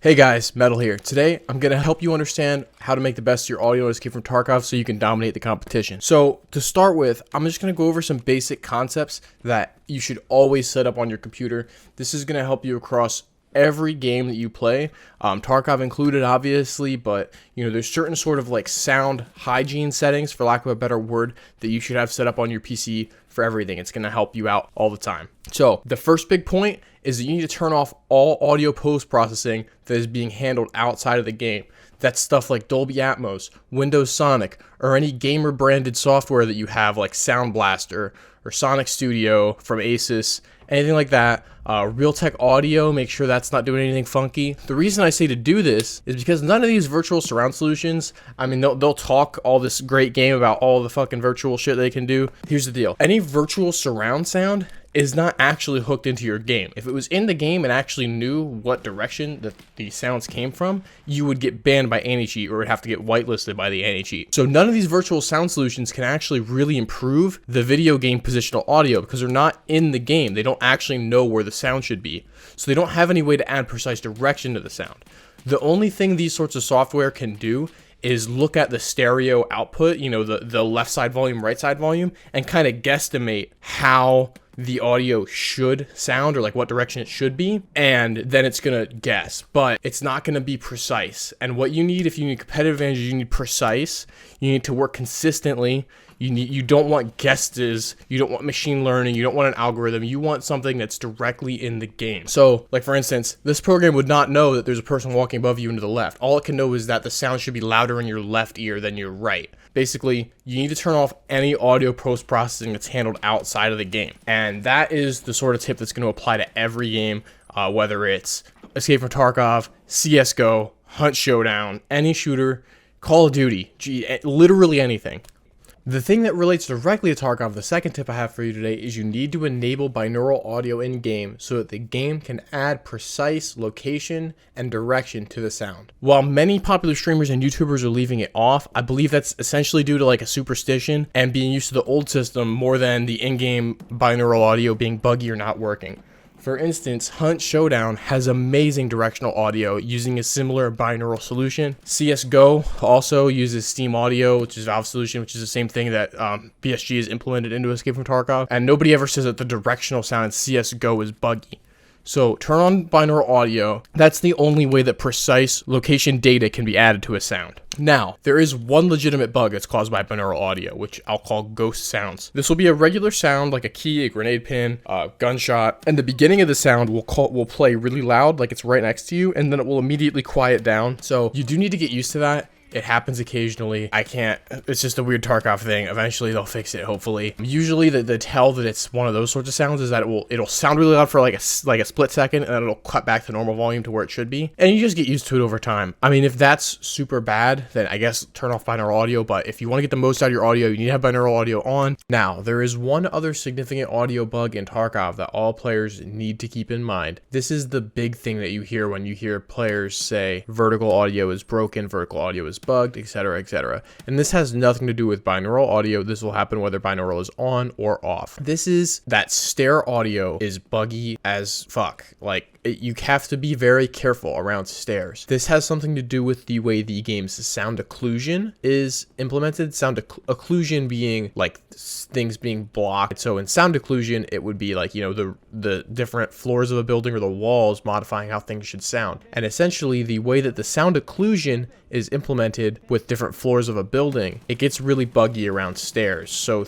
Hey guys, Metal here. Today, I'm going to help you understand how to make the best of your audio escape from Tarkov so you can dominate the competition. So, to start with, I'm just going to go over some basic concepts that you should always set up on your computer. This is going to help you across every game that you play, Tarkov included, obviously, but there's certain sort of like sound hygiene settings, for lack of a better word, that you should have set up on your PC for everything. It's going to help you out all the time. So the first big point is that you need to turn off all audio post-processing that is being handled outside of the game. That's stuff like Dolby Atmos, Windows Sonic, or any gamer-branded software that you have like Sound Blaster or Sonic Studio from Asus, anything like that. Realtek Audio, make sure that's not doing anything funky. The reason I say to do this is because none of these virtual surround solutions, I mean, they'll talk all this great game about all the fucking virtual shit they can do. Here's the deal. Any virtual surround sound is not actually hooked into your game. If it was in the game and actually knew what direction that the sounds came from, you would get banned by anti-cheat or would have to get whitelisted by the anti-cheat. So none of these virtual sound solutions can actually really improve the video game positional audio because they're not in the game. They don't actually know where the sound should be. So they don't have any way to add precise direction to the sound. The only thing these sorts of software can do is look at the stereo output, the left side volume, right side volume, and kind of guesstimate how the audio should sound or like what direction it should be, and then it's gonna guess, but it's not gonna be precise. And what you need, if you need competitive advantage, you need precise. You need to work consistently. You don't want guesses, you don't want machine learning, you don't want an algorithm, you want something that's directly in the game. So, like for instance, this program would not know that there's a person walking above you and to the left. All it can know is that the sound should be louder in your left ear than your right. Basically, you need to turn off any audio post-processing that's handled outside of the game. And that is the sort of tip that's going to apply to every game, whether it's Escape from Tarkov, CSGO, Hunt Showdown, any shooter, Call of Duty, literally anything. The thing that relates directly to Tarkov, the second tip I have for you today, is you need to enable binaural audio in-game so that the game can add precise location and direction to the sound. While many popular streamers and YouTubers are leaving it off, I believe that's essentially due to like a superstition and being used to the old system more than the in-game binaural audio being buggy or not working. For instance, Hunt Showdown has amazing directional audio using a similar binaural solution. CSGO also uses Steam Audio, which is Valve solution, which is the same thing that BSG has implemented into Escape from Tarkov. And nobody ever says that the directional sound in CSGO is buggy. So turn on binaural audio. That's the only way that precise location data can be added to a sound. Now, there is one legitimate bug that's caused by binaural audio, which I'll call ghost sounds. This will be a regular sound like a key, a grenade pin, a gunshot, and the beginning of the sound will play really loud, like it's right next to you, and then it will immediately quiet down. So you do need to get used to that. It happens occasionally. It's just a weird Tarkov thing. Eventually they'll fix it, hopefully. Usually the tell that it's one of those sorts of sounds is that it'll sound really loud for like a split second, and then it'll cut back to normal volume to where it should be. And you just get used to it over time. I mean, if that's super bad, then I guess turn off binaural audio, but if you want to get the most out of your audio, you need to have binaural audio on. Now, there is one other significant audio bug in Tarkov that all players need to keep in mind. This is the big thing that you hear when you hear players say vertical audio is broken, vertical audio is bugged, etc., etc. And this has nothing to do with binaural audio. This will happen whether binaural is on or off. This is that stair audio is buggy as fuck. You have to be very careful around stairs. This has something to do with the way the game's sound occlusion is implemented. Sound occlusion being like things being blocked. So in sound occlusion, it would be like, the different floors of a building or the walls modifying how things should sound. And essentially the way that the sound occlusion is implemented with different floors of a building, it gets really buggy around stairs. So,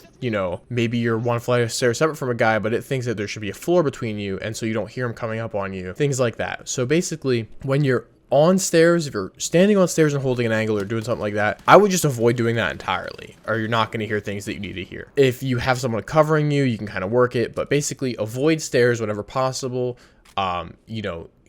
maybe you're one flight of stairs separate from a guy, but it thinks that there should be a floor between you, and so you don't hear him coming up on you. Things like that. So basically, when you're on stairs, if you're standing on stairs and holding an angle or doing something like that, I would just avoid doing that entirely, or you're not going to hear things that you need to hear. If you have someone covering you, you can kind of work it, but basically avoid stairs whenever possible.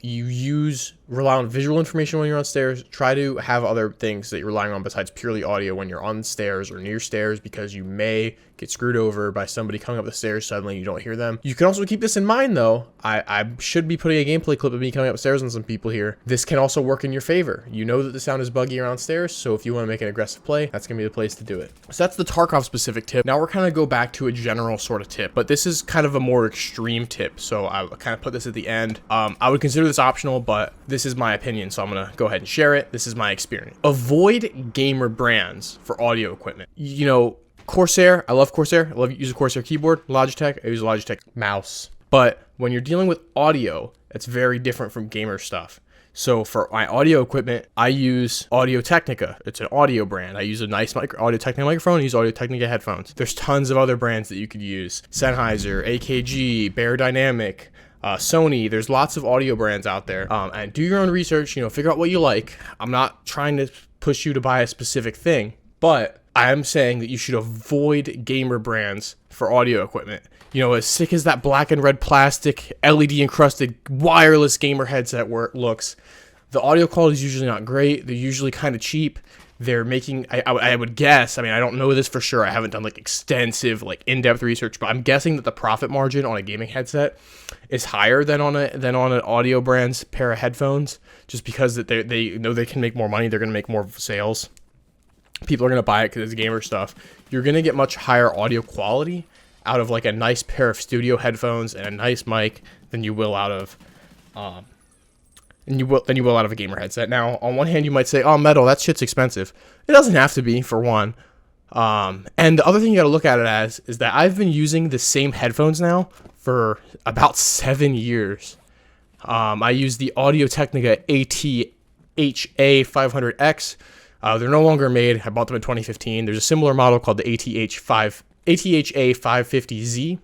You rely on visual information when you're on stairs. Try to have other things that you're relying on besides purely audio when you're on stairs or near stairs, because you may get screwed over by somebody coming up the stairs suddenly and you don't hear them. You can also keep this in mind though. I should be putting a gameplay clip of me coming upstairs on some people here. This can also work in your favor. You know that the sound is buggy around stairs, so if you want to make an aggressive play, that's going to be the place to do it. So that's the Tarkov specific tip. Now we're kind of go back to a general sort of tip, but this is kind of a more extreme tip, so I kind of put this at the end. I would consider this optional, but this is my opinion, so I'm gonna go ahead and share it. This is my experience. Avoid gamer brands for audio equipment. You know, Corsair, I love Corsair. I love using Corsair keyboard. Logitech, I use a Logitech mouse. But when you're dealing with audio, it's very different from gamer stuff. So for my audio equipment, I use Audio-Technica. It's an audio brand. I use a nice Audio-Technica microphone. I use Audio-Technica headphones. There's tons of other brands that you could use. Sennheiser, AKG, Bear Dynamic, Sony. There's lots of audio brands out there. And do your own research, you know, figure out what you like. I'm not trying to push you to buy a specific thing, but I am saying that you should avoid gamer brands for audio equipment. You know, as sick as that black and red plastic LED encrusted wireless gamer headset looks, the audio quality is usually not great. They're usually kind of cheap. They're making, I would guess, I mean, I don't know this for sure. I haven't done like extensive, like in-depth research, but I'm guessing that the profit margin on a gaming headset is higher than on an audio brand's pair of headphones, just because that they know they can make more money. They're going to make more sales. People are going to buy it because it's gamer stuff. You're going to get much higher audio quality out of like a nice pair of studio headphones and a nice mic than you will out of out of a gamer headset. Now, on one hand, you might say, "Oh, metal, that shit's expensive." It doesn't have to be, for one. And the other thing you got to look at it as is that I've been using the same headphones now for about 7 years. I use the Audio-Technica ATHA 500X. They're no longer made. I bought them in 2015. There's a similar model called the ATHA 550Z.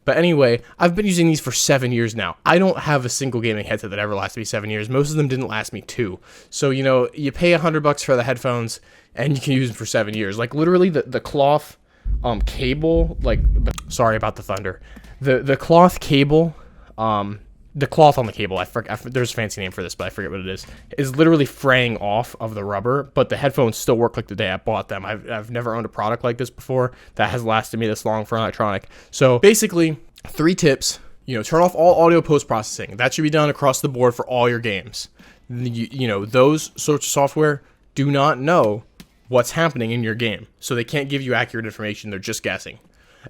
But anyway, I've been using these for 7 years now. I don't have a single gaming headset that ever lasted me 7 years. Most of them didn't last me 2. So, you know, you pay $100 for the headphones and you can use them for 7 years. Like literally the cloth cable, sorry about the thunder. The cloth cable, the cloth on the cable, there's a fancy name for this, but I forget what it is literally fraying off of the rubber, but the headphones still work like the day I bought them. I've never owned a product like this before that has lasted me this long for an electronic. So basically, 3 tips. You know, turn off all audio post-processing. That should be done across the board for all your games. You know, those sorts of software do not know what's happening in your game, so they can't give you accurate information. They're just guessing.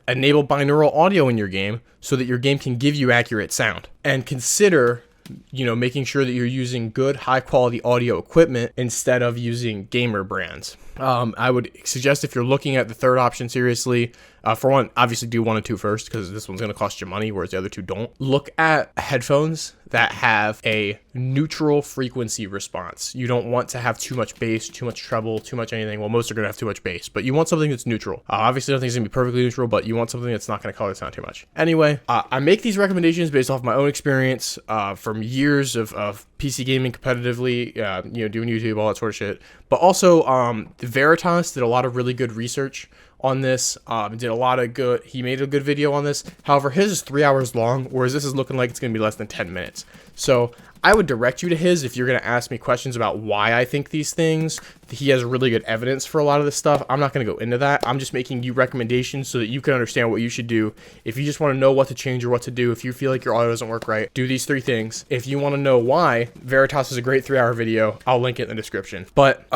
Enable binaural audio in your game so that your game can give you accurate sound. And consider, you know, making sure that you're using good, high-quality audio equipment instead of using gamer brands. I would suggest, if you're looking at the third option seriously, for one, obviously do 1 and 2 first, because this one's going to cost you money, whereas the other 2 don't. Look at headphones that have a neutral frequency response. You don't want to have too much bass, too much treble, too much anything. Well, most are going to have too much bass, but you want something that's neutral. Obviously, nothing's going to be perfectly neutral, but you want something that's not going to color sound too much. Anyway, I make these recommendations based off my own experience from years of PC gaming competitively, you know, doing YouTube, all that sort of shit. But also, Veritas did a lot of really good research on this. He made a good video on this. However, his is 3 hours long, whereas this is looking like it's going to be less than 10 minutes. So I would direct you to his if you're going to ask me questions about why I think these things. He has really good evidence for a lot of this stuff. I'm not going to go into that. I'm just making you recommendations so that you can understand what you should do. If you just want to know what to change or what to do, if you feel like your audio doesn't work right, do these 3 things. If you want to know why, Veritas is a great 3-hour video. I'll link it in the description. But,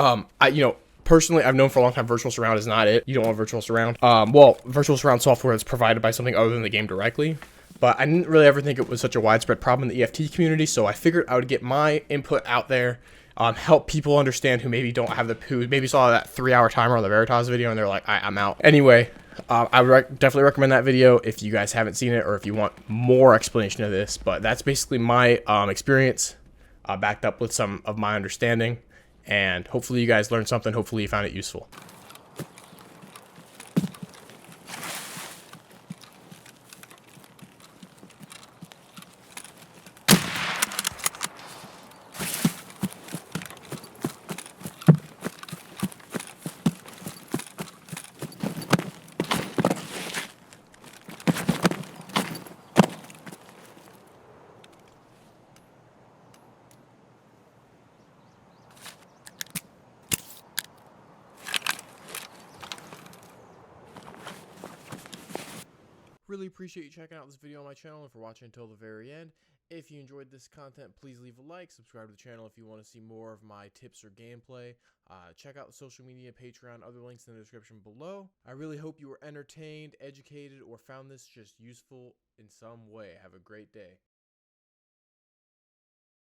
personally, I've known for a long time virtual surround is not it. You don't want virtual surround. Virtual surround software is provided by something other than the game directly. But I didn't really ever think it was such a widespread problem in the EFT community, so I figured I would get my input out there, help people understand who maybe who maybe saw that 3-hour timer on the Veritas video and they're like, I'm out. Anyway, I would definitely recommend that video if you guys haven't seen it or if you want more explanation of this. But that's basically my experience, backed up with some of my understanding. And hopefully you guys learned something. Hopefully you found it useful. Really appreciate you checking out this video on my channel and for watching until the very end. If you enjoyed this content, please leave a like, subscribe to the channel if you want to see more of my tips or gameplay. Check out the social media, Patreon, other links in the description below. I really hope you were entertained, educated, or found this just useful in some way. Have a great day.